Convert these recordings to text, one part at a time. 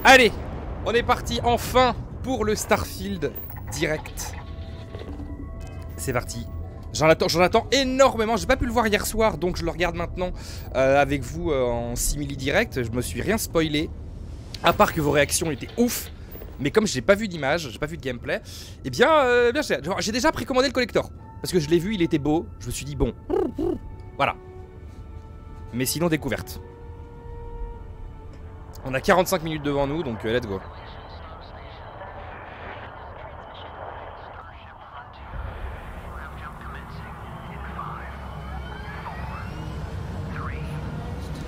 Allez, on est parti enfin pour le Starfield direct. C'est parti. J'en attends énormément. J'ai pas pu le voir hier soir, donc je le regarde maintenant avec vous en simili direct. Je me suis rien spoilé, à part que vos réactions étaient ouf. Mais comme j'ai pas vu d'image, j'ai pas vu de gameplay, eh bien, j'ai déjà précommandé le collector. Parce que je l'ai vu, il était beau. Je me suis dit bon, voilà. Mais sinon découverte. On a 45 minutes devant nous, donc let's go.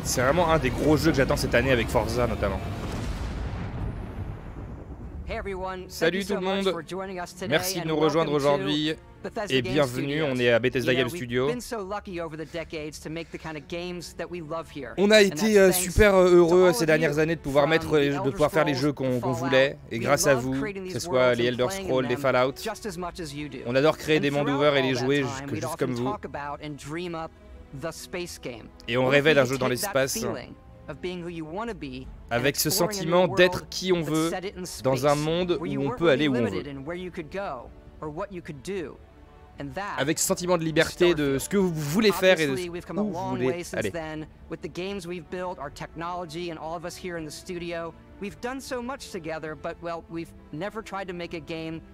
C'est vraiment un des gros jeux que j'attends cette année avec Forza notamment. Salut tout le monde, merci de nous rejoindre aujourd'hui et bienvenue, on est à Bethesda Game Studio. On a été super heureux ces dernières années de pouvoir faire les jeux qu'on voulait, et grâce à vous, que ce soit les Elder Scrolls, les Fallout, on adore créer des mondes ouverts et les jouer juste comme vous. Et on rêvait d'un jeu dans l'espace, avec ce sentiment d'être qui on veut, dans un monde où on peut aller où on veut. Avec ce sentiment de liberté de ce que vous voulez faire et de où vous voulez aller.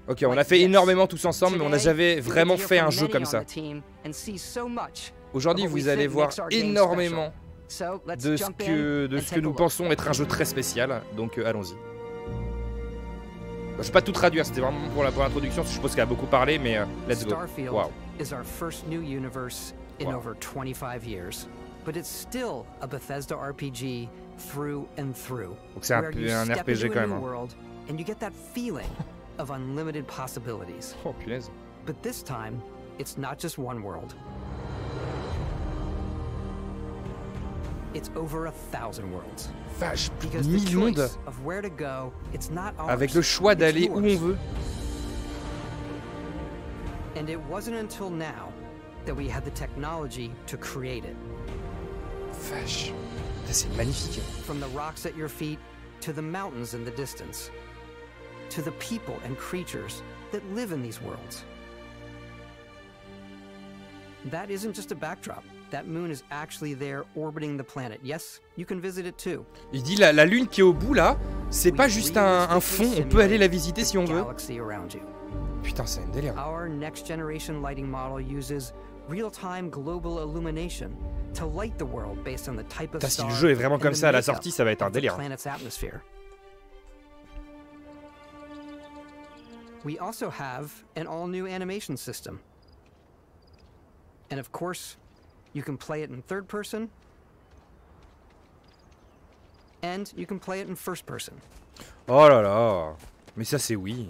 Ok, on a fait énormément tous ensemble, mais on n'a jamais vraiment fait un jeu comme ça. Aujourd'hui, vous allez voir énormément de ce que nous pensons être un jeu très spécial, donc allons-y. Je vais pas tout traduire, c'était vraiment pour l'introduction, je suppose qu'il a beaucoup parlé, mais let's go. Wow. Donc c'est un RPG quand même. Oh punaise. But this time, it's not just one world. It's over 1,000 worlds. Vache, 1000 mondes. Avec le choix d'aller où on veut. And it wasn't until now that we had the technology to create it. Vache, c'est magnifique. From the rocks at your feet to the mountains in the distance, to the people and creatures that live in these worlds. That isn't just a backdrop. That moon is actually there orbiting the planet. Yes, you can visit it too. Il dit la lune qui est au bout là, c'est pas juste un fond, on peut aller la visiter si on veut. Putain, c'est un délire. Our next generation lighting model uses real-time global illumination to light the world based on the type of star. Si le jeu est vraiment comme ça à la sortie, ça va être un délire. We also have an all-new animation system. And of course, you can play it in third person, and you can play it in first person. Oh là là, mais ça c'est oui.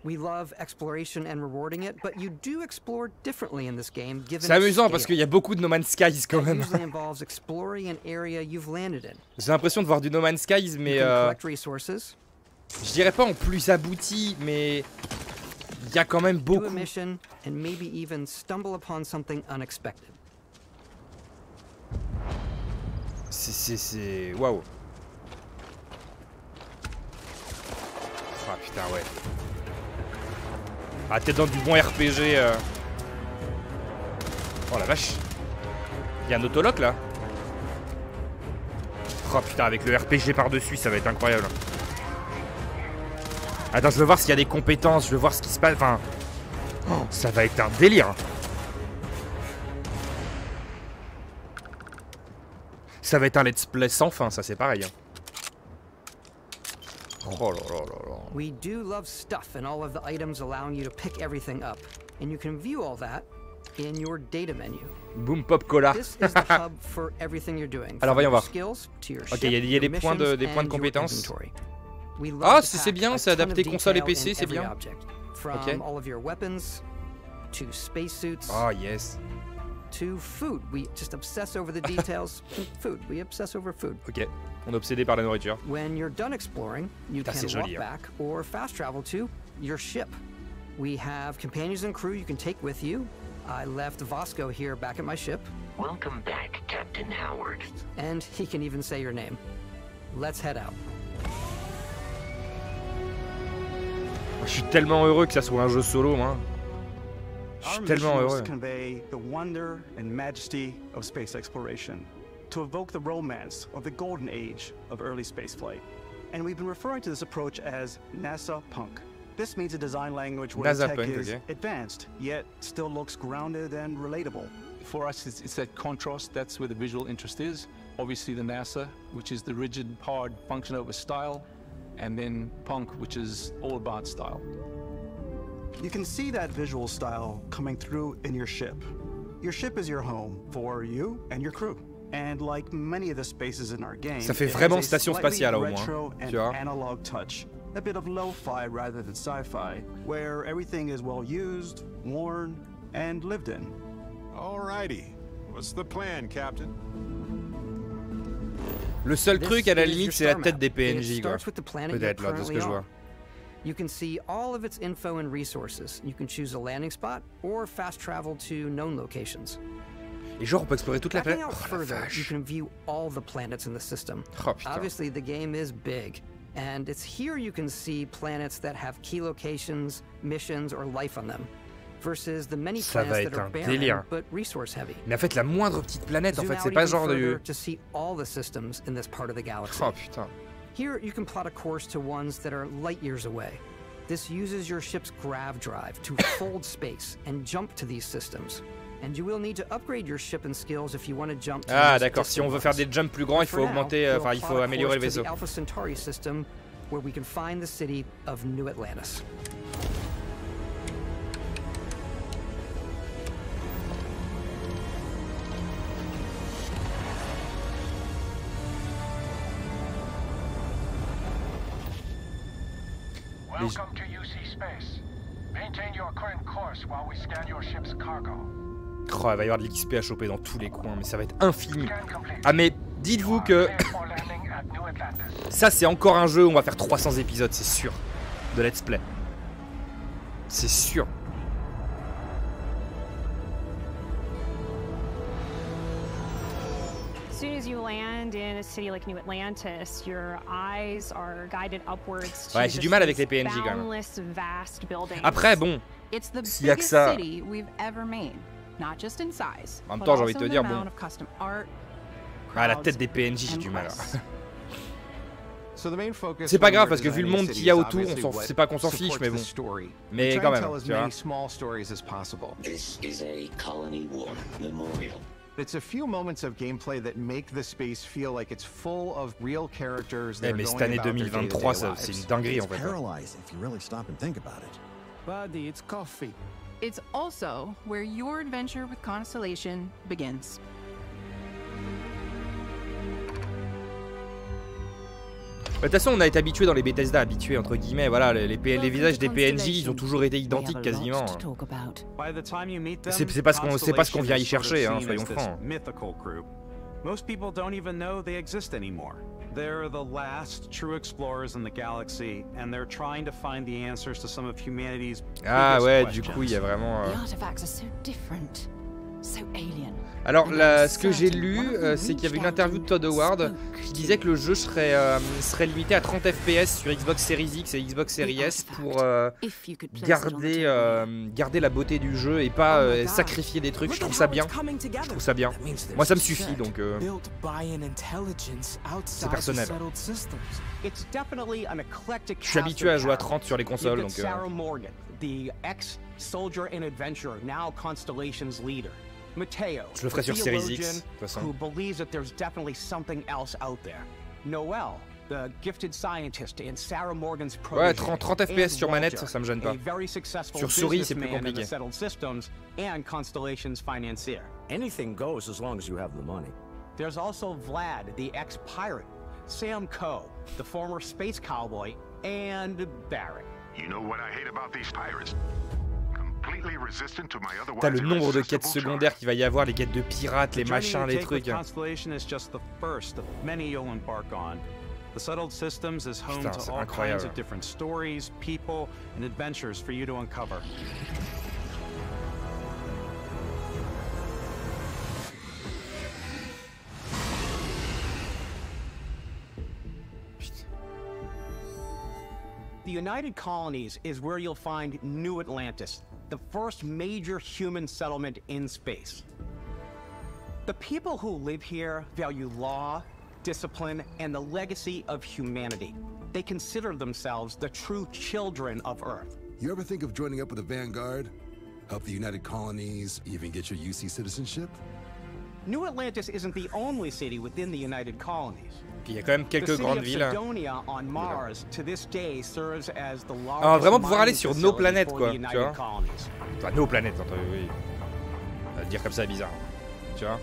We love exploration and rewarding it, but you do explore differently in this game. C'est amusant parce qu'il y a beaucoup de No Man's Skies quand même. J'ai l'impression de voir du No Man's Skies, mais je dirais pas en plus abouti, mais il y a quand même beaucoup. C'est waouh. Ah putain ouais. Ah t'es dans du bon RPG. Oh la vache. Il y a un autolock là. Oh putain, avec le RPG par dessus ça va être incroyable. Attends, je veux voir s'il y a des compétences, je veux voir ce qui se passe, enfin... Oh, ça va être un délire. Ça va être un let's play sans fin, ça c'est pareil. Oh là là là là. We do love stuff and all of the items allowing you to pick everything up. And you can view all that in your data menu. Boom pop cola. This is the hub for everything you're doing. Alors voyons voir. Ok, il y a des points de compétences. Ah, c'est bien, c'est adapté console et PC, c'est bien. Ok. Oh yes. To food, we just obsess over the details. Food, we obsess over food. Ok, on est obsédé par la nourriture. When you're done exploring, you can walk back or fast travel to your ship. We have companions and crew you can take with you. I left Vasco here back at my ship. Welcome back, Captain Howard. And he can even say your name. Let's head out. Je suis tellement heureux que ça soit un jeu solo, moi. Je suis tellement heureux. Convey the wonder and majesty of space exploration, to evoke the romance of the golden age of early spaceflight. And we've been referring to this approach as NASA Punk. This means a design language where the tech is advanced, yet still looks grounded and relatable. For us, it's that contrast. That's where the visual interest is. Obviously the NASA, which is the rigid, hard function over style, and then Punk, which is all about style. You can see that visual style coming through in your ship. Your ship is your home for you and your crew. And like many of the spaces in our game, ça fait vraiment station spatiale au moins. Tu vois. Analog touch, a bit of lo-fi rather than sci-fi, where everything is well used, worn, and lived in. Alrighty, what's the plan, Captain? Le seul truc à la limite, c'est la tête des PNJ, quoi. Peut-être là, de ce que je vois. You can see all of its info and resources. You can choose a landing spot or fast travel to known locations. Et genre on peut explorer toute la planète. Oh, further, you can view all the planets in the system. Oh, putain. Obviously the game is big, and it's here you can see planets that have key locations, missions, or life on them. Versus the many planets that are barren but resource heavy. Mais en fait la moindre petite planète en fait, c'est pas genre de to see all the systems in this part of the galaxy. Oh putain. Here you can plot a course to ones that are light years away. This uses your ship's grav drive to fold space and jump to these systems. And you will need to upgrade your ship and skills if you want to jump to Ah d'accord, si on veut faire des jumps plus grands, il faut augmenter, enfin il faut améliorer le vaisseau. Alpha Centauri system where we can find the city of New Atlantis. Welcome to UC Space. Maintain your current course while we scan your ship's cargo. Oh, il va y avoir de l'XP à choper dans tous les coins, mais ça va être infini. Ah mais dites-vous que ça c'est encore un jeu où on va faire 300 épisodes, c'est sûr, de let's play. C'est sûr. As soon as you land in a city like New Atlantis, your eyes are guided upwards to ouais, j'ai du mal avec les PNJ quand même. Après bon, s'il y a que ça. En même temps, j'ai envie de te dire bon. Ah, la tête des PNJ, j'ai du mal. C'est pas grave parce que vu le monde qu'il y a autour, c'est pas qu'on s'en fiche, mais bon. Mais quand même, tu vois. It's a few moments of gameplay that make the space feel like it's full of real characters that are mais cette année 2023, c'est une dinguerie en fait. Buddy, it's coffee. It's also where your adventure with Constellation begins. De toute façon, on a été habitué dans les Bethesda, habitués entre guillemets, voilà, les visages des PNJ, ils ont toujours été identiques quasiment. C'est pas ce qu'on vient y chercher, hein, soyons francs. Most people don't even know they exist anymore. They're the last true explorers in the galaxy, and they're trying to find the answers to some of humanity's Ah ouais, du coup, il y a vraiment. Alors, là, ce que j'ai lu, c'est qu'il y avait une interview de Todd Howard qui disait que le jeu serait limité à 30 FPS sur Xbox Series X et Xbox Series S pour garder la beauté du jeu et pas sacrifier des trucs. Je trouve ça bien. Je trouve ça bien. Moi, ça me suffit, donc c'est personnel. Je suis habitué à jouer à 30 sur les consoles, donc. Mateo, je le ferai sur Series X, de toute façon. Who believes that there's definitely something else out there. Noel, the gifted scientist in Sarah Morgan's project. Ouais, 30 FPS sur manette, ça me gêne pas. Sur souris, c'est plus compliqué. And Constellation's financier. Anything goes as long as you have the money. There's also Vlad, the ex-pirate, Sam Coe, the former space cowboy, and Barrett. You know what I hate about these pirates? T'as le nombre de quêtes secondaires qu'il va y avoir, les quêtes de pirates, les machins, les trucs. Putain, c'est incroyable. The United Colonies is where you'll find New Atlantis, the first major human settlement in space. The people who live here value law, discipline, and the legacy of humanity. They consider themselves the true children of Earth. You ever think of joining up with the Vanguard? Help the United Colonies, even get your UC citizenship? New Atlantis isn't the only city within the United Colonies. Il y a quand même quelques grandes villes. Sidonia on Mars to this day serves as the largest. Ah, vraiment pouvoir aller sur nos planètes, quoi, tu vois. Colonies. Enfin, nos planètes, oui. Dire comme ça est bizarre, tu vois.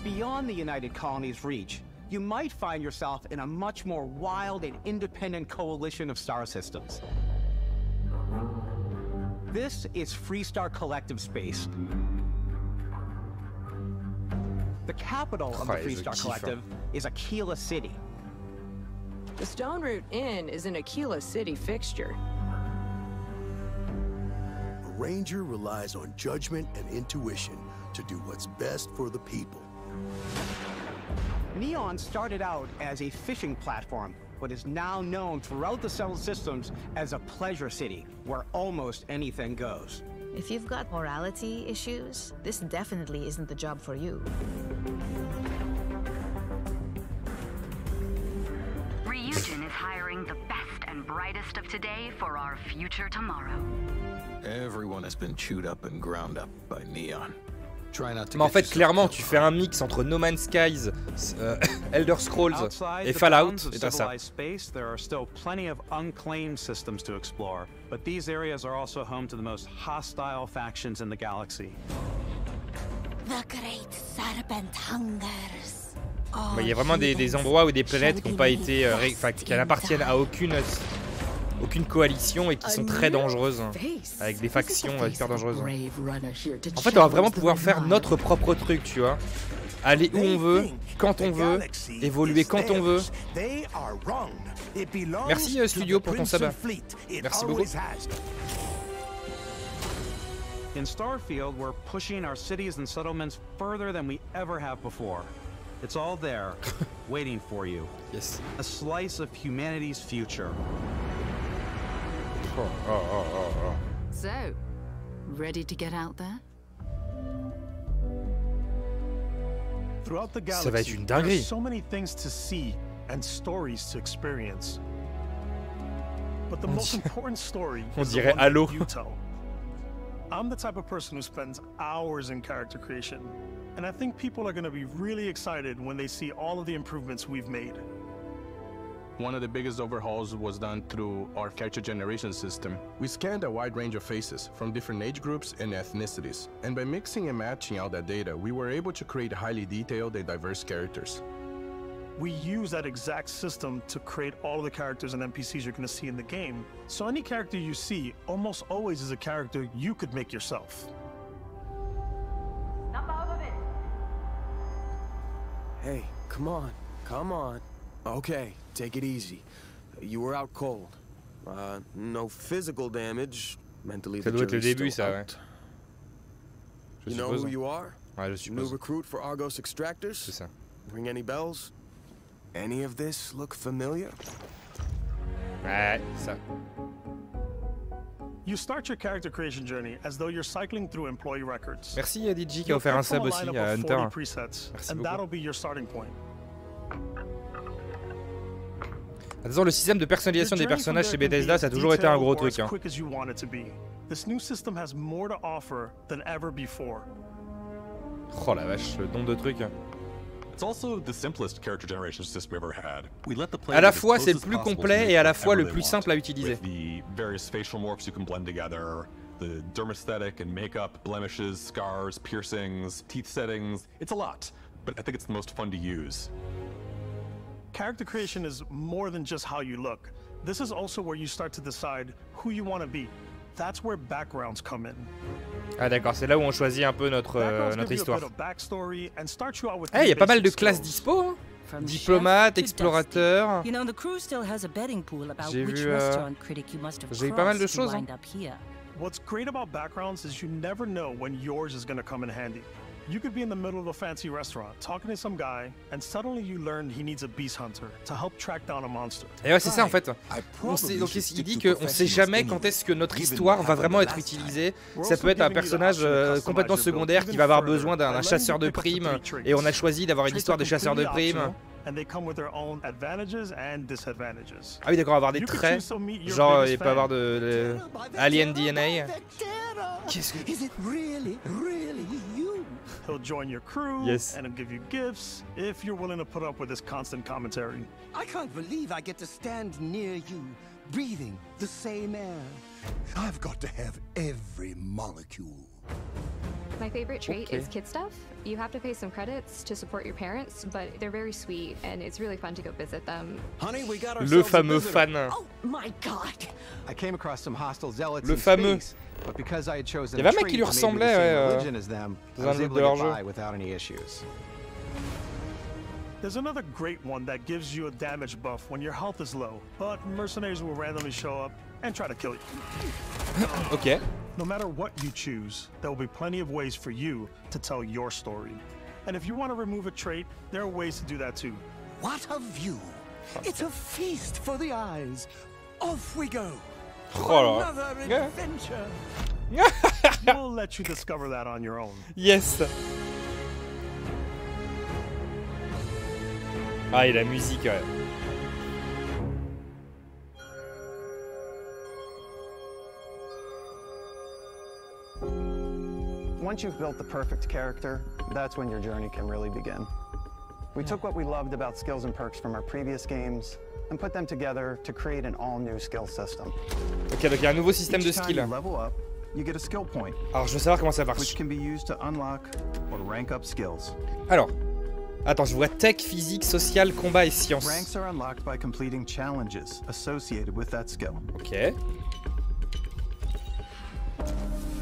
Beyond the United Colonies' reach, you might find yourself in a much more wild and independent coalition of star systems. This is Freestar Collective Space. The capital of the Freestar Collective is Aquila City. The Stone Root Inn is an Aquila City fixture. A ranger relies on judgment and intuition to do what's best for the people. Neon started out as a fishing platform, but is now known throughout the settled systems as a pleasure city, where almost anything goes. If you've got morality issues, this definitely isn't the job for you. Ryujin is hiring the best and brightest of today for our future tomorrow. Everyone has been chewed up and ground up by Neon. Mais en fait, clairement, tu fais un mix entre No Man's Skies, Elder Scrolls et Fallout, et t'as ça. Space, there are still plenty of unclaimed systems to explore, but these areas are also home to the most hostile factions in the galaxy. The Great Serpent hungers. Il y a vraiment des endroits ou des planètes qui n'ont pas été, qui n'appartiennent à aucune coalition et qui sont très dangereuses, avec des factions hyper dangereuses. En fait, on va vraiment pouvoir faire notre propre truc, tu vois. Aller où on veut, quand on veut, évoluer quand on veut. Merci Studio pour ton sabbat. Merci beaucoup. In Starfield, we're pushing our cities and settlements further than we ever have before. It's all there, waiting for you. Yes. A slice of humanity's future. So, ready to get out there? Throughout the Ça va être galaxy, une there are dinguerie. so many things to see and stories to experience. But the most important story On is the dirait one Halo. that you tell. I'm the type of person who spends hours in character creation, and I think people are going to be really excited when they see all of the improvements we've made. One of the biggest overhauls was done through our character generation system. We scanned a wide range of faces from different age groups and ethnicities, and by mixing and matching out that data, we were able to create highly detailed and diverse characters. We use that exact system to create all of the characters and NPCs you're going to see in the game. So any character you see almost always is a character you could make yourself. Hey, come on, come on. Okay, take it easy. You were out cold. No physical damage. Mentally, Ça the doit être le jury's début, still ça, ouais. out. Je You know suppose. who you are? Ouais, je New suppose. recruit for Argos Extractors? C'est ça. Ring any bells? Any of this look familiar? Ouais, ça. You start your character creation journey as though you're cycling through employee records. Merci DJ qui a offert un sub aussi à Hunter. Presets, Merci and beaucoup. that'll be your starting point. Attention, le système de personnalisation des personnages chez Bethesda, ça a toujours été un gros truc. Hein. Quick as you want it to be. This new system has more to offer than ever before. Oh la vache, le nombre de trucs. It's also the simplest character generation system we ever had. We let the À la player fois, get c'est le closest plus possible to complet make et à la whatever fois le they plus want, simple à utiliser. with the various facial morphs you can blend together, the dermesthetic and makeup, blemishes, scars, piercings, teeth settings. It's a lot, but I think it's the most fun to use. Character creation is more than just how you look. This is also where you start to decide who you want to be. That's where backgrounds come in. Ah d'accord, c'est là où on choisit un peu notre Give you a histoire. bit of backstory and start you out with Eh, il y a pas mal de basic classes skills. dispo, hein. Diplomate, explorateur. You know, the crew still has a betting pool about J'ai which vu, restaurant critic you must have j'ai eu pas mal de crossed to choses, hein. wind up here. What's great about backgrounds is you never know when yours is going to come in handy. You could be in the middle of a fancy restaurant, talking to some guy, and suddenly you learn he needs a beast hunter to help track down a monster. Et ouais, c'est ça en fait. Donc il dit qu'on sait jamais quand est-ce que notre histoire va vraiment être utilisée. Ça peut être un personnage complètement secondaire qui va avoir besoin d'un chasseur de primes, et on a choisi d'avoir une histoire de chasseur de primes. And they come with their own advantages and disadvantages. Ah oui, d'accord, avoir des traits, genre il peut avoir de alien DNA. Qu'est-ce que... Is it really you? He'll join your crew Yes. and he'll give you gifts if you're willing to put up with this constant commentary. I can't believe I get to stand near you, breathing the same air. I've got to have every molecule. My favorite trait is kid stuff. You have to pay some credits to support your parents, but they're very sweet and it's really fun to go visit them. Honey, we got Le fameux fan. Oh my god! I came across some hostile zealots Le in fameux. space, but because I had chosen Il y avait un mec qui lui ressemblait, religion as them, I was able to get by without any issues. There's another great one that gives you a damage buff when your health is low, but mercenaries will randomly show up and try to kill you. Ok. No matter what you choose, there will be plenty of ways for you to tell your story. And if you want to remove a trait, there are ways to do that too. What a view! It's a feast for the eyes. Off we go. Oh Another là. adventure. We'll let you discover that on your own. Yes. Ah, et la musique, ouais. Once you've built the perfect character, that's when your journey can really begin. We took what we loved about skills and perks from our previous games and put them together to create an all-new skill system. Ok, donc il y a un nouveau système de skill. Level up, you get a skill point. Alors je veux savoir comment ça marche. Which can be used to unlock or rank up skills. Alors, attends, je vois tech, physique, social, combat et science. Ranks are unlocked by completing challenges associated with that skill. Ok.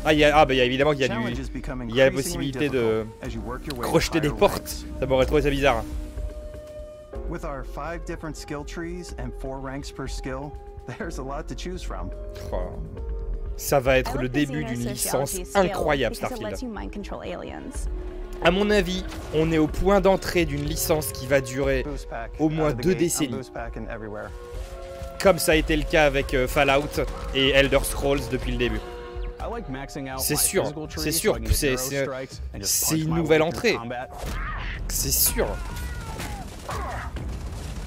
Ah, il y a évidemment qu'il y a la possibilité de crocheter des portes. Ça m'aurait trouvé ça bizarre. With our 5 different skill trees and 4 ranks per skill, there's a lot to choose from. Oh. Ça va être le début d'une licence incroyable, Starfield. À mon avis, on est au point d'entrée d'une licence qui va durer au moins 2 décennies. Comme ça a été le cas avec Fallout et Elder Scrolls depuis le début. C'est sûr, c'est une nouvelle entrée. C'est sûr.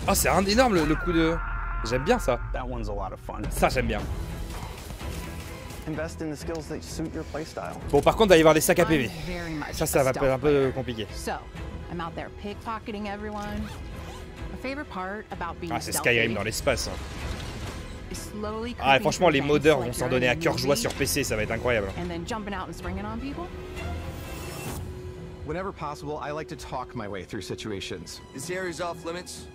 Oh, c'est un énorme le coup de... J'aime bien ça. Ça, j'aime bien. Bon, par contre, il va y avoir des sacs à PV. Ça va être un peu compliqué. Ah, c'est Skyrim dans l'espace. Ah, franchement, les modeurs vont s'en donner à cœur joie sur PC, ça va être incroyable. Whenever possible, I like to talk my way through situations. This area's off limits.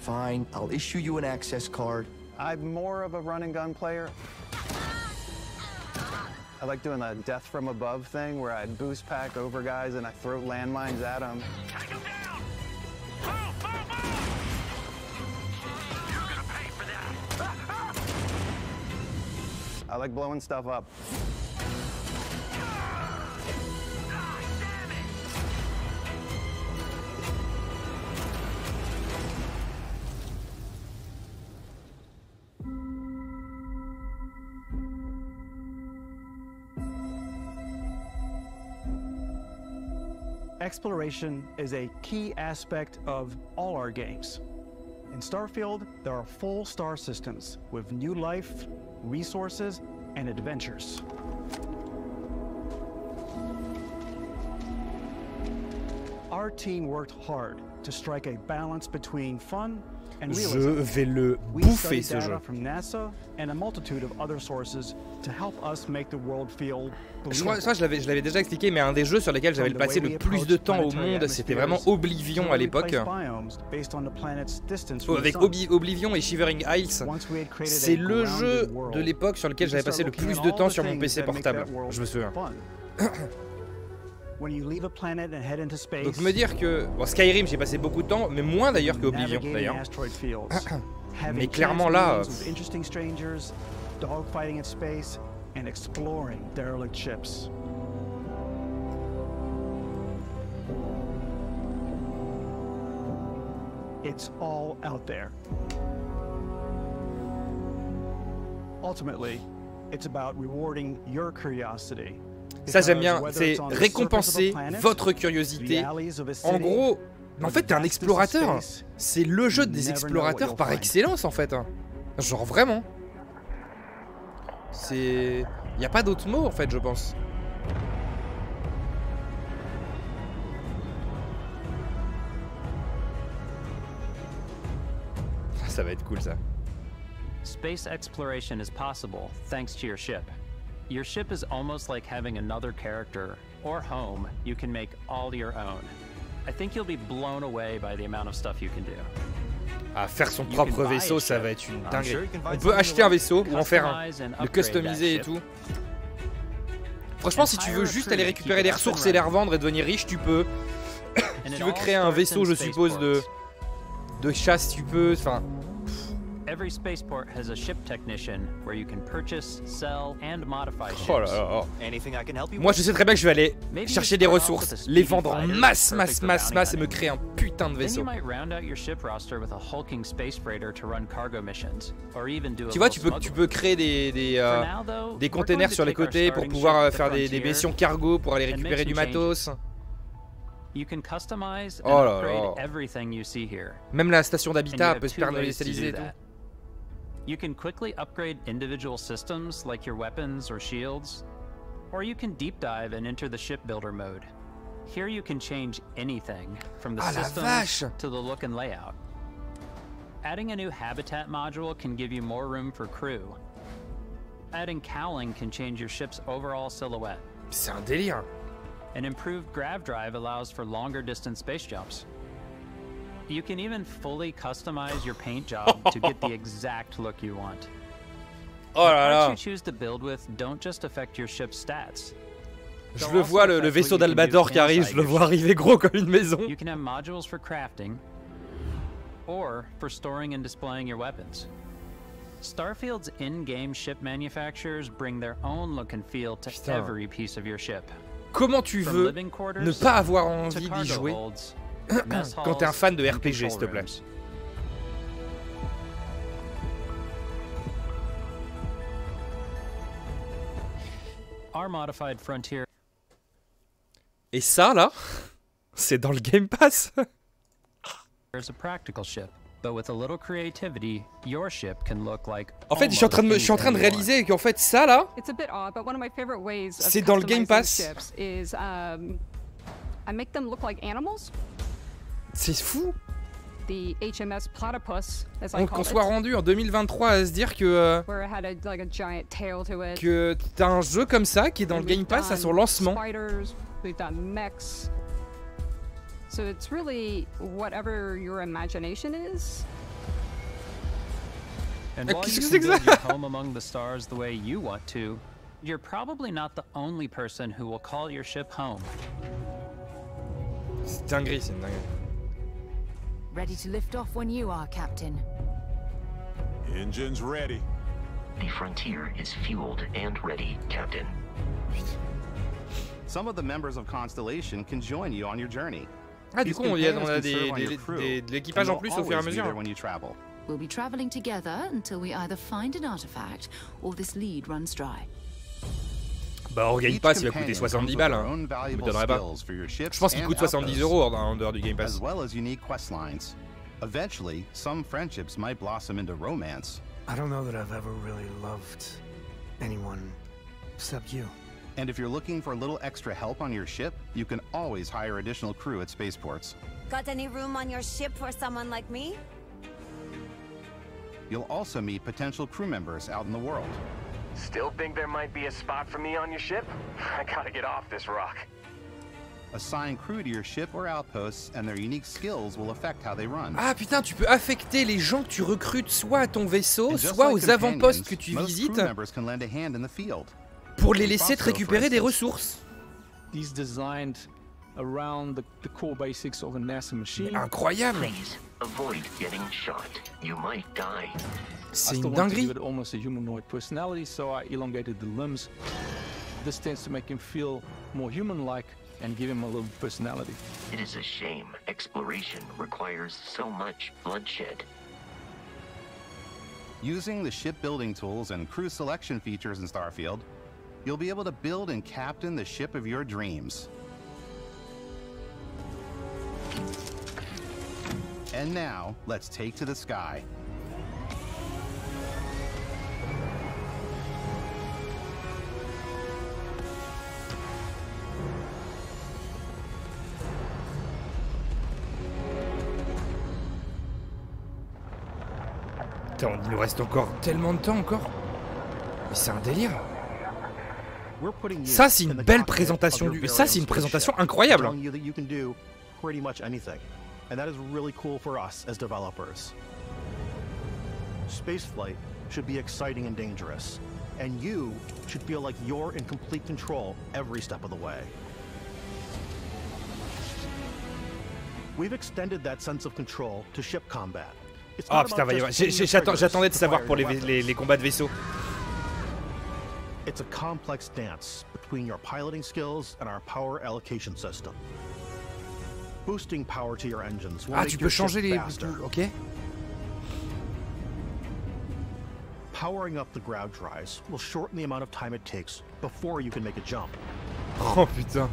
Fine, I'll issue you an access card. I'm more of a run and gun player. I like doing the death from above thing where I boost pack over guys and I throw landmines at them. I like blowing stuff up. Exploration is a key aspect of all our games. In Starfield, there are full star systems with new life, resources, and adventures. Our team worked hard to strike a balance between fun and realism. Je vais le bouffer ce jeu. From NASA and a multitude of other sources to help us make the world feel. Je crois je l'avais déjà expliqué, mais un des jeux sur lesquels j'avais passé le plus de temps au monde, c'était vraiment Oblivion à l'époque. Avec Oblivion et Shivering Isles, c'est le jeu de l'époque sur lequel j'avais passé le plus de temps sur mon PC portable. Je me souviens. Donc me dire que bon, Skyrim j'ai passé beaucoup de temps, mais moins d'ailleurs que Oblivion d'ailleurs. Mais clairement là. It's all out there. Ultimately, it's about rewarding your curiosity. Ça j'aime bien, c'est récompenser votre curiosité. En gros, en fait t'es un explorateur. C'est le jeu des explorateurs par excellence en fait. Genre vraiment. C'est... Y a pas d'autre mot en fait je pense. Ça va être cool ça. Space exploration is possible thanks to your ship. Your ship is almost like having another character or home you can make all your own. I think you'll be blown away by the amount of stuff you can do. Ah, faire son propre vaisseau, ça va être une dinguerie. On peut acheter un vaisseau ou en faire un, le customiser et tout. Franchement, si tu veux juste aller récupérer des ressources et les revendre et devenir riche, tu peux. Si tu veux créer un vaisseau, je suppose, de chasse, tu peux. Enfin. Every spaceport has a ship technician where you can purchase, sell, and modify ships. Oh là là. Moi, je sais très bien que je vais aller chercher des ressources, les vendre en masse et me créer un putain de vaisseau. Tu vois, tu peux créer des containers sur les côtés pour pouvoir faire des missions cargo pour aller récupérer du matos. Oh là là. Même la station d'habitat peut se personnaliser et tout. You can quickly upgrade individual systems like your weapons or shields, or you can deep dive and enter the shipbuilder mode. Here you can change anything from the systems to the look and layout. Adding a new habitat module can give you more room for crew. Adding cowling can change your ship's overall silhouette. C'est un délire. An improved grav drive allows for longer distance space jumps. You can even fully customize your paint job to get the exact look you want. Oh là là. The parts you choose to build with don't just affect your ship's stats. Je le vois, le vaisseau d'Albator qui arrive, je le vois arriver gros comme une maison. You can have modules for crafting or for storing and displaying your weapons. Starfield's in-game ship manufacturers bring their own look and feel to every piece of your ship. Comment tu veux ne pas avoir envie d'y jouer quand t'es un fan de RPG, s'il te plaît? Et ça, là, c'est dans le Game Pass. En fait, je suis en train de réaliser qu'en fait, ça, là, c'est dans le Game Pass. C'est fou. Qu'on soit rendu en 2023 à se dire que t'as un jeu comme ça qui est dans le Game Pass à son lancement. So it's really whatever your imagination is. And while you can build your home among the stars the way you want to, you're probably not the only person who will call your ship home. C'est dinguerie, c'est une dinguerie. Ready to lift off when you are, Captain. Engines ready. The Frontier is fueled and ready, Captain. Some of the members of Constellation can join you on your journey. Ah, du coup, on a de l'équipage en plus au fur et à mesure. We'll be traveling together until we either find an artifact or this lead runs dry. Bah, hors Game Pass, il va coûter 70 balles. Hein. Je m'étonnerais pas. Je pense qu'il coûte 70 € en dehors du Game Pass. As well as unique quest lines. Eventually, some friendships might blossom into romance. I don't know that I've ever really loved anyone except you. And if you're looking for a little extra help on your ship, you can always hire additional crew at spaceports. Got any room on your ship for someone like me? You'll also meet potential crew members out in the world. Still think there might be a spot for me on your ship? I gotta get off this rock. Assign crew to your ship or outposts, and their unique skills will affect how they run. Ah putain, tu peux affecter les gens que tu recrutes soit à ton vaisseau, soit aux avant-postes que tu visites, pour les laisser te récupérer des ressources. Incroyable. C'est une dinguerie. It is a shame exploration requires so much bloodshed. Using the shipbuilding tools and crew selection features in Starfield, you'll be able to build and captain the ship of your dreams. And now, let's take to the sky. Attends, il nous reste encore tellement de temps encore. Mais c'est un délire. Ça, c'est une belle présentation du... Ça, c'est une présentation incroyable. Pretty much anything, and that is really cool for us as developers. Spaceflight should be exciting and dangerous, and you should feel like you're in complete control every step of the way. We've extended that sense of control to ship combat. Ah putain, j'attendais de savoir pour les combats de vaisseau. It's a complex dance between your piloting skills and our power allocation system. Boosting power to your engines will Ah, make tu your peux changer ship les... faster. Ok. Powering up the ground drives will shorten the amount of time it takes before you can make a jump. Oh putain.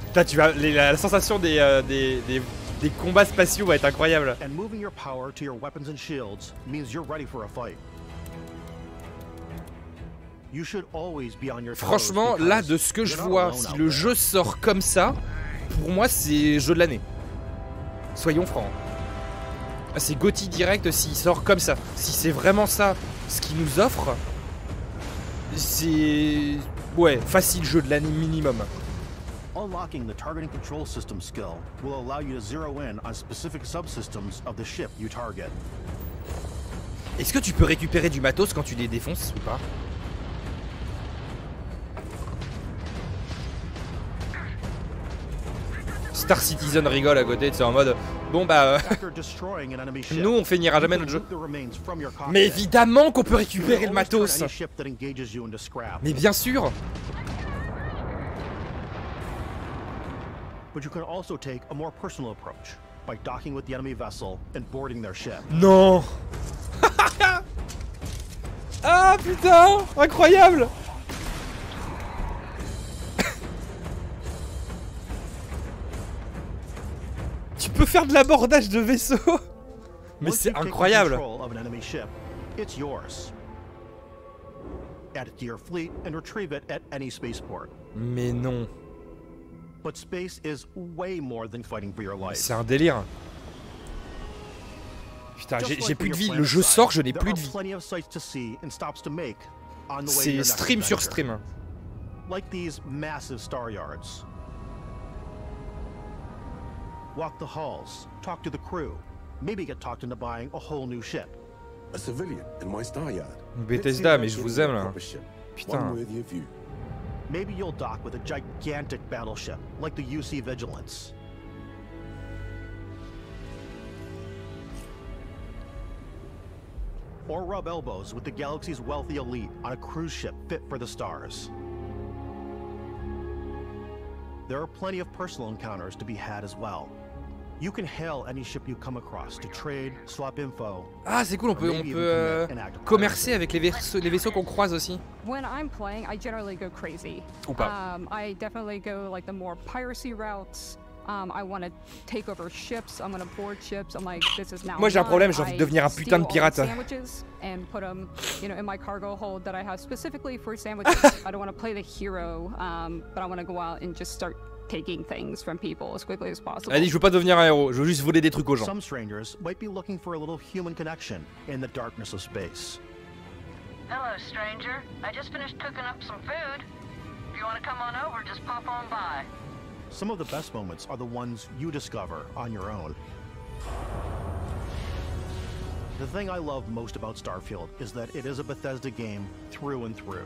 Putain, tu vas... la sensation des combats spatiaux va être incroyable. And moving your power to your weapons and shields means you're ready for a fight. You should always be on your toes. Franchement, là, de ce que je vois, si le jeu sort comme ça, pour moi, c'est jeu de l'année. Soyons francs. C'est GOTY direct s'il sort comme ça. Si c'est vraiment ça, ce qu'il nous offre, c'est... Ouais, facile jeu de l'année minimum. Unlocking the targeting control system skill will allow you to zero in on specific subsystems of the ship you target. Est-ce que tu peux récupérer du matos quand tu les défonces ou pas? Star Citizen rigole à côté, c'est en mode bon bah nous on finira jamais notre jeu. Mais évidemment qu'on peut récupérer le matos. Mais bien sûr. But you can also take a more personal approach by docking with the enemy vessel and boarding their ship. Non. Ah putain, incroyable. Tu peux faire de l'abordage de vaisseau. Mais c'est incroyable. It's yours. Add it to your fleet and retrieve it at any spaceport. Mais non. But space is way more than fighting for your life. C'est un délire. Putain, j'ai plus de vie. Le jeu sort, je n'ai plus de vie. C'est stream sur stream. Like these massive star yards. Walk the halls, talk to the crew, maybe get talked into buying a whole new ship. A civilian in my star yard. Bethesda, mais je vous aime là. Putain. Maybe you'll dock with a gigantic battleship like the UC Vigilance. Or rub elbows with the galaxy's wealthy elite on a cruise ship fit for the stars. There are plenty of personal encounters to be had as well. You can hail any ship you come across to trade, swap info. Ah, c'est cool, on peut commercer avec les vaisseaux qu'on croise aussi. When I'm playing, I generally go crazy. Ou pas. I definitely go like the more piracy routes. I want to take over ships. I'm going to board ships. I'm like, this is now. Moi j'ai un problème, j'ai envie de devenir un putain de pirate. And put them, you know, in my cargo hold that I have specifically for sandwiches. I don't want to play the hero, but I want to go out and just start taking things from people as quickly as possible. Elle dit, je veux pas devenir un héros, je veux juste voler des trucs aux gens. Some strangers might be looking for a little human connection in the darkness of space. Hello, stranger. I just finished cooking up some food. If you want to come on over, just pop on by. Some of the best moments are the ones you discover on your own. The thing I love most about Starfield is that it is a Bethesda game through and through.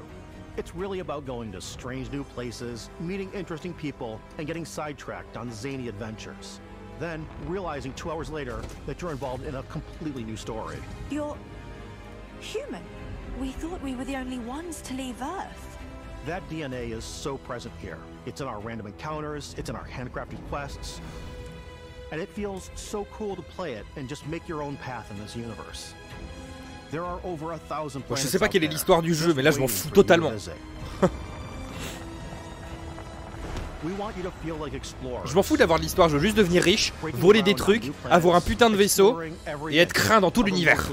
It's really about going to strange new places, meeting interesting people, and getting sidetracked on zany adventures. Then, realizing 2 hours later that you're involved in a completely new story. You're human. We thought we were the only ones to leave Earth. That DNA is so present here. It's in our random encounters, it's in our handcrafted quests. And it feels so cool to play it and just make your own path in this universe. There are over 1,000 Bon, je sais pas quelle est l'histoire du jeu, mais là je m'en fous totalement. Je m'en fous d'avoir l'histoire, je veux juste devenir riche, voler des trucs, avoir un putain de vaisseau et être craint dans tout l'univers.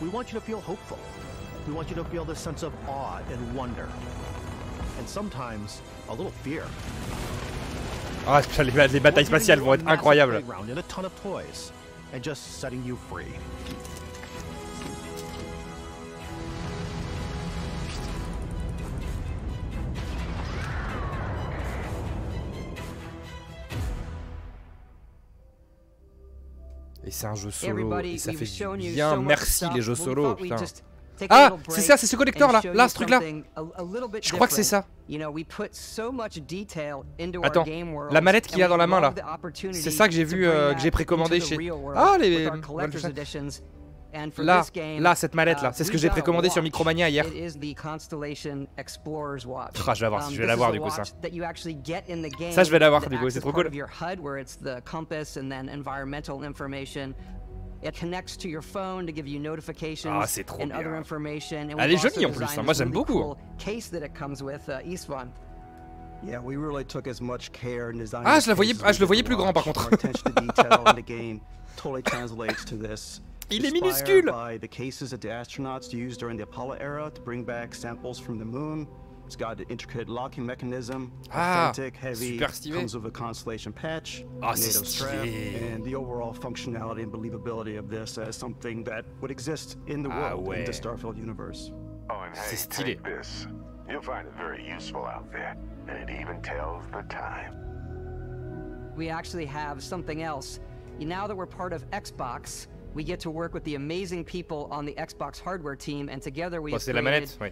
We want you to feel hopeful. We want you to feel the sense of awe and wonder. And sometimes a little fear. Ah, les batailles spatiales vont être incroyables. And a ton of toys and just setting you free. Et c'est un jeu solo, et ça fait du bien, merci les jeux solo, putain. Ah, c'est ça, c'est ce collector là, ce truc là. Je crois que c'est ça. Attends, la mallette qu'il a dans la main là, c'est ça que j'ai vu, que j'ai précommandé chez... Ah, Là, cette mallette là, c'est ce que j'ai précommandé sur Micromania hier. Ah, je vais avoir, je vais l'avoir du coup ça. Ça, je vais l'avoir du coup, c'est trop cool. Ah, c'est trop bien. Elle est jolie en plus, hein. Moi j'aime beaucoup. Ah, je le voyais plus grand par contre. Il est minuscule. Ah, super stylé. Ah, c'est stylé. Ah ouais. C'est stylé. You'll find it very useful out there, and it even tells the time. We actually have something else. Now that we're part of Xbox, we get to work with the amazing people on the Xbox hardware team, and together we c'est la manette, oui.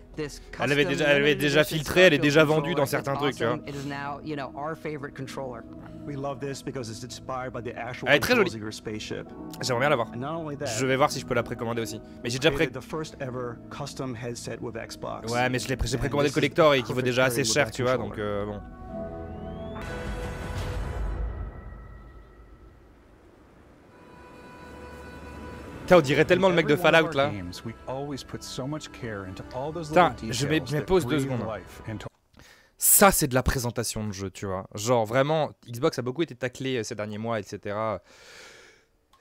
Elle avait déjà filtré, elle est déjà vendue dans certains trucs, tu vois. It is now, you know, our favorite controller. We love this because it's inspired by the actual Elle est très jolie. spaceship. J'aimerais bien l'avoir. Je vais voir si je peux la précommander aussi. Mais j'ai déjà Ouais, mais j'ai précommandé le collector et qui vaut déjà assez cher, tu vois, donc bon. Putain, on dirait tellement le mec de Fallout là. Putain, je me pose 2 secondes. Ça, c'est de la présentation de jeu, tu vois. Genre, vraiment, Xbox a beaucoup été taclé ces derniers mois, etc.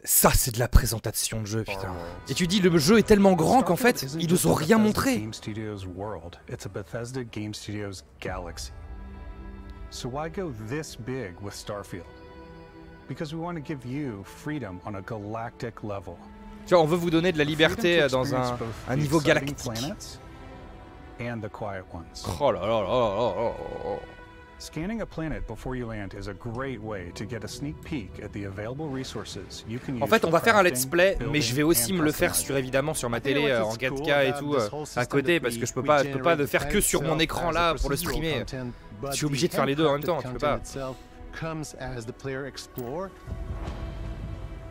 Ça, c'est de la présentation de jeu, putain. Et tu dis, le jeu est tellement grand qu'en fait, ils nous ont rien montré. So why go this big with Starfield? Because we want to give you freedom on a galactic level. Tu vois, on veut vous donner de la liberté dans un niveau galactique. And the quiet ones. Oh là là là là là. Scanning a planet before you land is a great way to get a sneak peek at the available resources you can use. En fait, on va faire un let's play, mais je vais aussi me le faire évidemment sur ma télé en 4K et tout à côté, parce que je peux pas le faire que sur mon écran là pour le streamer. Je suis obligé de faire les deux en même temps, tu peux pas.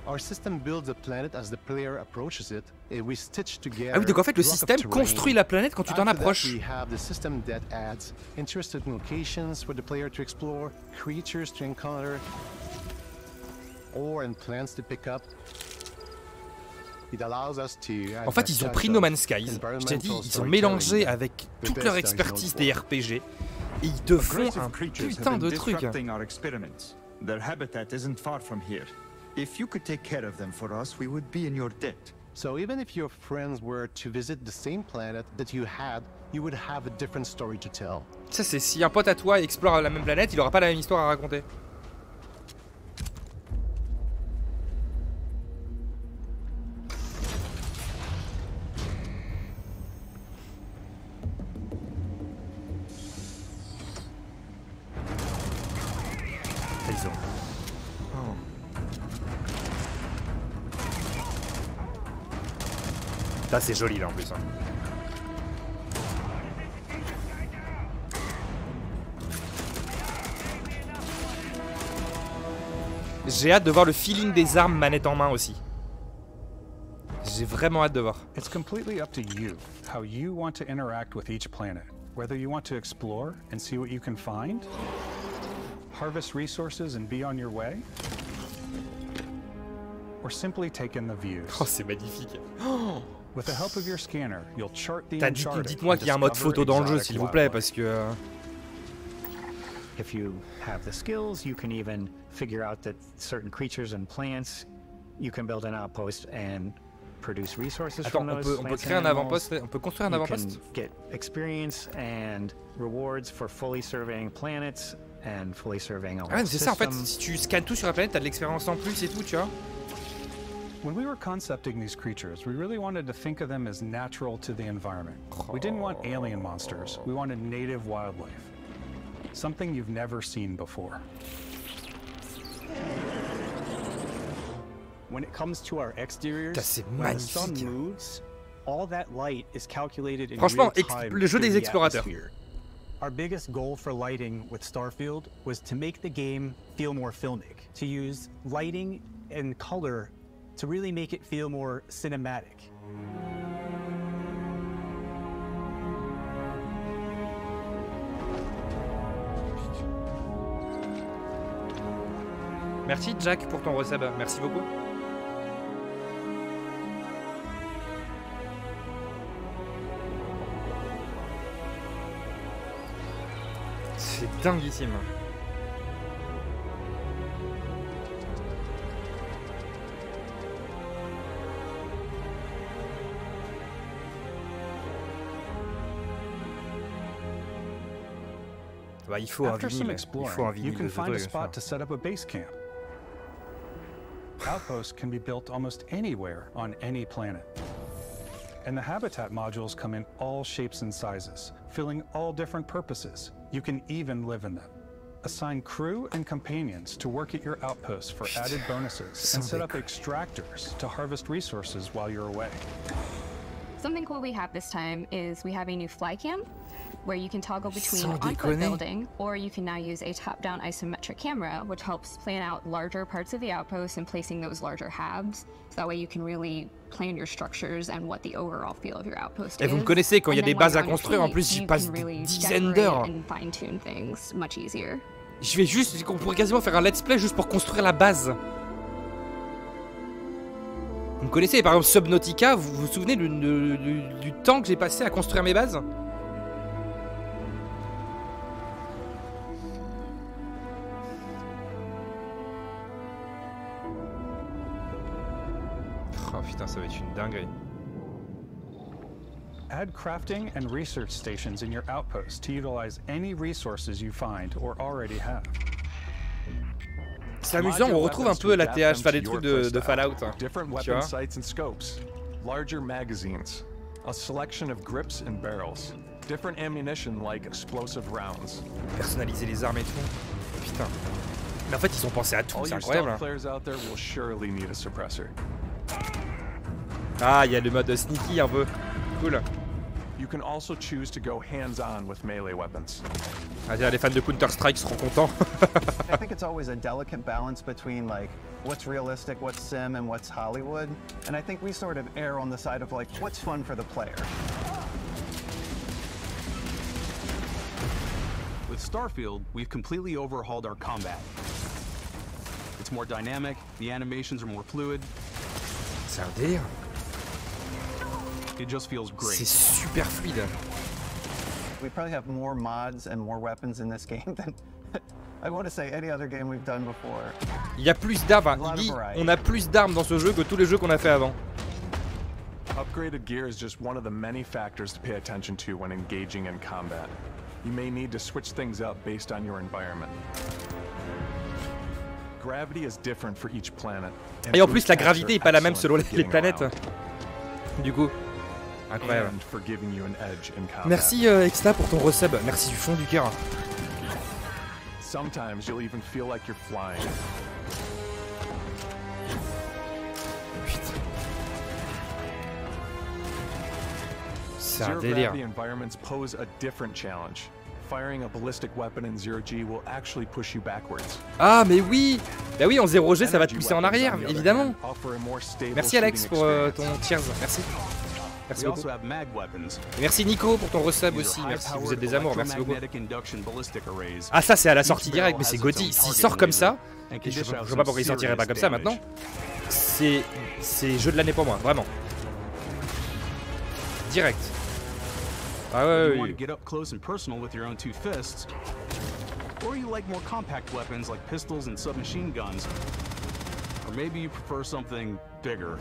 Our system builds the planet as the player approaches it, and we stitch together. Ah oui, donc en fait le système construit la planète quand tu t'en approches. We have the system that adds interesting locations for the player to explore, creatures to encounter, ore and plants to pick up. It allows us to. En fait, ils ont pris No Man's Skies. Je t'ai dit, ils ont mélangé avec toute leur expertise des RPG et ils te font un putain de truc. Their habitat isn't far from here. If you could take care of them for us, we would be in your debt. So even if your friends were to visit the same planet that you had, you would have a different story to tell. Ça, c'est si un pote à toi explore la même planète, il aura pas la même histoire à raconter. Ils ont... Ça c'est joli là en plus. Hein. J'ai hâte de voir le feeling des armes manette en main aussi. J'ai vraiment hâte de voir. It's completely up to you how you want to interact with each planet. Whether you want to explore and see what you can find, harvest resources and be on your way, or simply take in the views. Oh, c'est magnifique. With the help of your scanner, you'll chart the Dites-moi qu'il y a un mode photo dans le jeu, s'il vous plaît, parce que... If you have the skills, you can even figure out that certain creatures and plants, you can build an outpost and produce resources from those. On peut créer un avant-poste, on peut construire un avant-poste. You can get experience and rewards for fully surveying planets and fully surveying all Ah, c'est ça en fait, systems. si tu scannes tout sur la planète, t'as de l'expérience en plus et tout, tu vois. When we were concepting these creatures, we really wanted to think of them as natural to the environment. We didn't want alien monsters, we wanted native wildlife. Something you've never seen before. When it comes to our exteriors, c'est when the sun magnifique. moves, all that light is calculated in Franchement, real time le jeu through des the explorateurs. atmosphere. Our biggest goal for lighting with Starfield was to make the game feel more filmic, to use lighting and color to really make it feel more cinematic. Merci Jack pour ton resub, merci beaucoup. C'est dinguissime. Bah, il faut un After some vinyle. Il exploring, faut un you vinyle can de find a trucs, spot to set up a base camp. Outposts can be built almost anywhere on any planet. And the habitat modules come in all shapes and sizes, filling all different purposes. You can even live in them. Assign crew and companions to work at your outposts for added bonuses, and set up extractors to harvest resources while you're away. Something cool we have this time is we have a new fly cam where you can toggle between Sans on-foot déconner. building, or you can now use a top-down isometric camera, which helps plan out larger parts of the outpost and placing those larger halves. So that way you can really plan your structures and what the overall feel of your outpost Et is. vous me connaissez, quand il y a And des then while bases à you're on your construire, en feet, plus, j'y you passe can des really dizaines decorate d'heures. and fine-tune things much easier. Je vais juste, on pourrait quasiment faire un let's play juste pour construire la base. Vous me connaissez, par exemple Subnautica, vous vous souvenez du temps que j'ai passé à construire mes bases? Oh putain, ça va être une dinguerie. Add crafting and research stations in your outposts to utilize any resources you find or already have. C'est amusant, on retrouve un peu la TH, enfin les trucs de Fallout. Different Tu vois? weapon sights and scopes, larger magazines, a selection of grips and barrels, different ammunition like explosive rounds. Personnaliser les armes et tout. Putain. Mais en fait, ils ont pensé à tout, All c'est you incroyable. stealth players out there will surely need a suppressor. Ah, il y a le mode sneaky un peu. Cool. You can also choose to go hands-on with melee weapons. Ah, les fans de Counter-Strike seront contents. I think it's always a delicate balance between like what's realistic, what's sim, and what's Hollywood. And I think we sort of err on the side of like what's fun for the player. With Starfield, we've completely overhauled our combat. It's more dynamic, the animations are more fluid. C'est un délire. It just feels great. C'est super fluide. We probably have more mods and more weapons in this game than I want to say any other game we've done before. Il y a plus d'armes. Il dit, on a plus d'armes dans ce jeu que tous les jeux qu'on a fait avant. Upgraded gear is just one of the many factors to pay attention to when engaging in combat. You may need to switch things up based on your environment. Gravity is different for each planet. Et en plus, la gravité est pas la même selon les planètes. Du coup, incroyable. And for giving you an edge in combat. Merci Exta pour ton resub. Merci du fond du cœur. Sometimes you'll even feel like you're flying. C'est un Zero délire. gravity environments pose a different challenge. Firing a ballistic weapon in 0G will actually push you backwards. Ah mais oui. Bah oui, en 0G ça va te pousser en arrière, évidemment. Merci Alex pour ton cheers, merci. Merci We beaucoup. also have mag weapons. Et merci Nico pour ton resub These aussi. are Merci, vous high-powered êtes des amours. Merci beaucoup. electromagnetic induction ballistic arrays. Ah, ça, c'est à la Each sortie barrel directe, mais has c'est its Gotti. own S'il targeting sort comme laser, ça, and et can je dish out vois pas pourquoi il some sortirait pas serious comme ça damage. maintenant, c'est jeu de l'année pour moi, vraiment. Direct. Ah You ouais, want ouais. to get up close and personal with your own two fists, or you like more compact weapons like pistols and submachine guns, or maybe you prefer something bigger.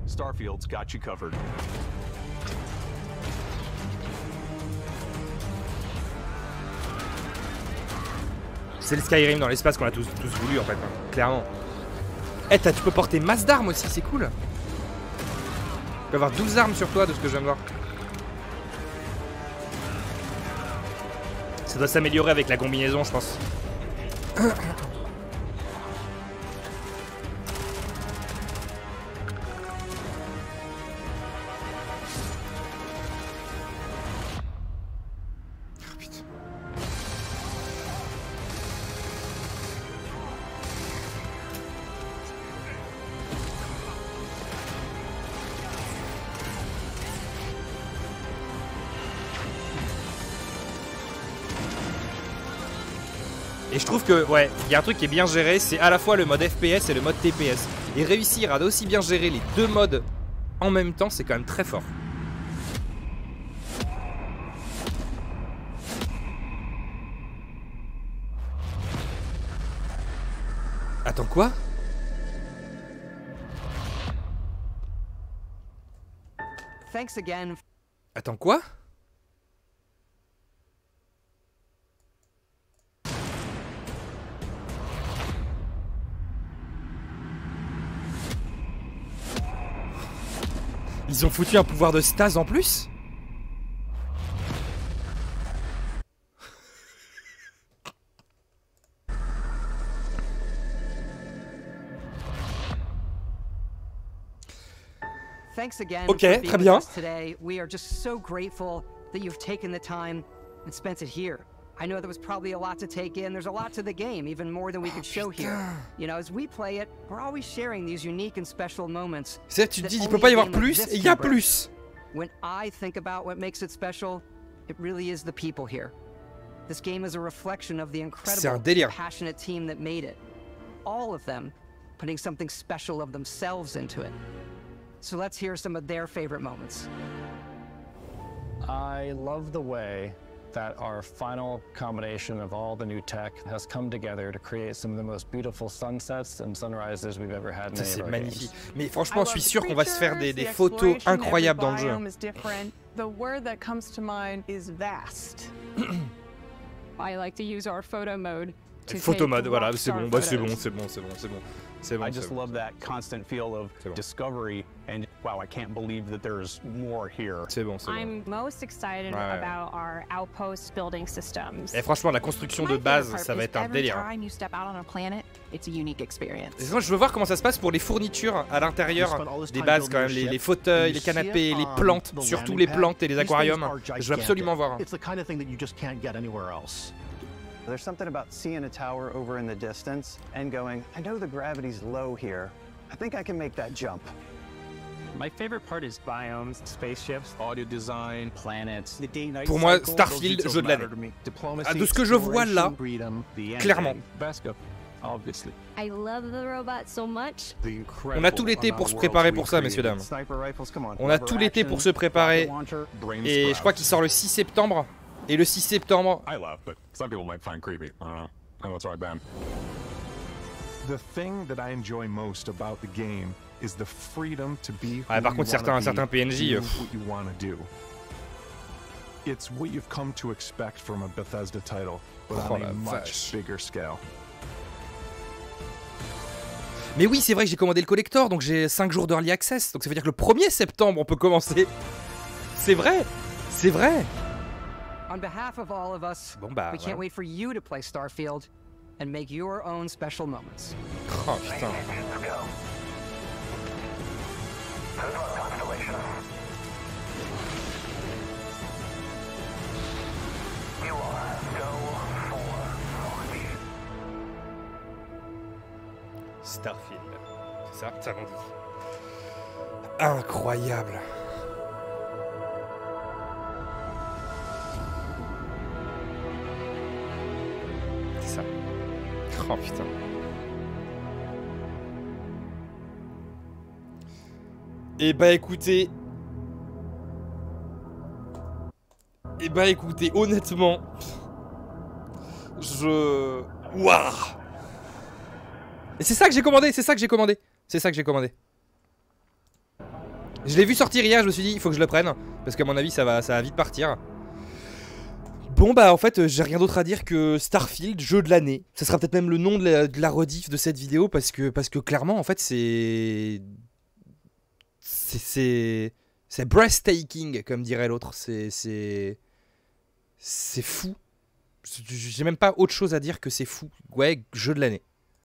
Starfield's got you covered. C'est le Skyrim dans l'espace qu'on a tous voulu en fait, hein, clairement. Eh, tu peux porter masse d'armes aussi, c'est cool. Tu peux avoir 12 armes sur toi de ce que je viens de voir. Ça doit s'améliorer avec la combinaison, je pense. Et je trouve que, ouais, il y a un truc qui est bien géré, c'est à la fois le mode FPS et le mode TPS. Et réussir à aussi bien gérer les deux modes en même temps, c'est quand même très fort. Attends, quoi? Thanks again. Attends, quoi? Ils ont foutu un pouvoir de stase en plus? Thanks again Ok, for being très with bien. us today. We are just so grateful that you've taken the time and spent it here. I know there was probably a lot to take in. There's a lot to the game, even more than we could show here. You know, as we play it, we're always sharing these unique and special moments. C'est tu te that dis, il only peut pas y a avoir game like plus, this et il y a can bring. plus. When I think about what makes it special, it really is the people here. This game is a reflection of the C'est un incredible, délire. passionate team that made it. All of them putting something special of themselves into it. So let's hear some of their favorite moments. I love the way that our final combination of all the new tech has come together to create some of the most beautiful sunsets and sunrises we've ever had in Ça any of c'est our magnifique. games. Mais franchement, je suis sûr qu'on va se faire des photos incroyables dans le jeu. Is different. The word that comes to mind is vast. I like to use our photo mode. Photo mode, voilà, c'est bon, bah c'est bon, c'est bon, c'est bon, c'est bon. C'est bon, I c'est just bon. love that constant feel of discovery and wow, I can't believe that there's more here. C'est bon, c'est bon. I'm most excited Ouais, ouais. about our outpost building systems. Et franchement, la construction de base, ça va être un délire. Every time you step out on a planet, it's a unique experience. Et moi, je veux voir comment ça se passe pour les fournitures à l'intérieur des bases quand même, les fauteuils, les canapés, les plantes, surtout les plantes et les aquariums. Je veux absolument voir. It's the kind of thing that you just can't get anywhere else. There's something about seeing a tower over in the distance and going, I know the gravity's low here. I think I can make that jump. My favorite part is biomes, spaceships, audio design, planets. Pour moi, Starfield, jeu de l'année. Ah, de ce que je vois là, clairement. Obviously. I love the robot so much. On a tout l'été pour se préparer pour ça, messieurs dames. On a tout l'été pour se préparer. Et je crois qu'il sort le 6 septembre. Et le 6 septembre. I love, but some people might find creepy. I don't know. I know it's right, Ben. The thing that I enjoy most about the game is the freedom to be who Ouais, par you contre, wanna certains be, PNJ. do what you want to do. It's what you've come to expect from a Bethesda title, but Oh, on la a much vache. bigger scale. Mais oui, c'est vrai que j'ai commandé le collector, donc j'ai 5 jours d'early access. Donc ça veut dire que le 1er septembre, on peut commencer. C'est vrai. C'est vrai. On behalf of all of us, Bon bah, we voilà. can't wait for you to play Starfield and make your own special moments. Oh putain. Starfield. C'est ça qu'on dit. Incroyable. C'est ça. Oh putain. Et bah écoutez, honnêtement, waouh. Et c'est ça que j'ai commandé, Je l'ai vu sortir hier, je me suis dit, il faut que je le prenne, parce qu'à mon avis, ça va vite partir. Bon bah en fait, j'ai rien d'autre à dire que Starfield, jeu de l'année. Ça sera peut-être même le nom de la rediff de cette vidéo, parce que clairement, en fait, c'est breathtaking, comme dirait l'autre. C'est fou. J'ai même pas autre chose à dire que c'est fou. Ouais, jeu de l'année.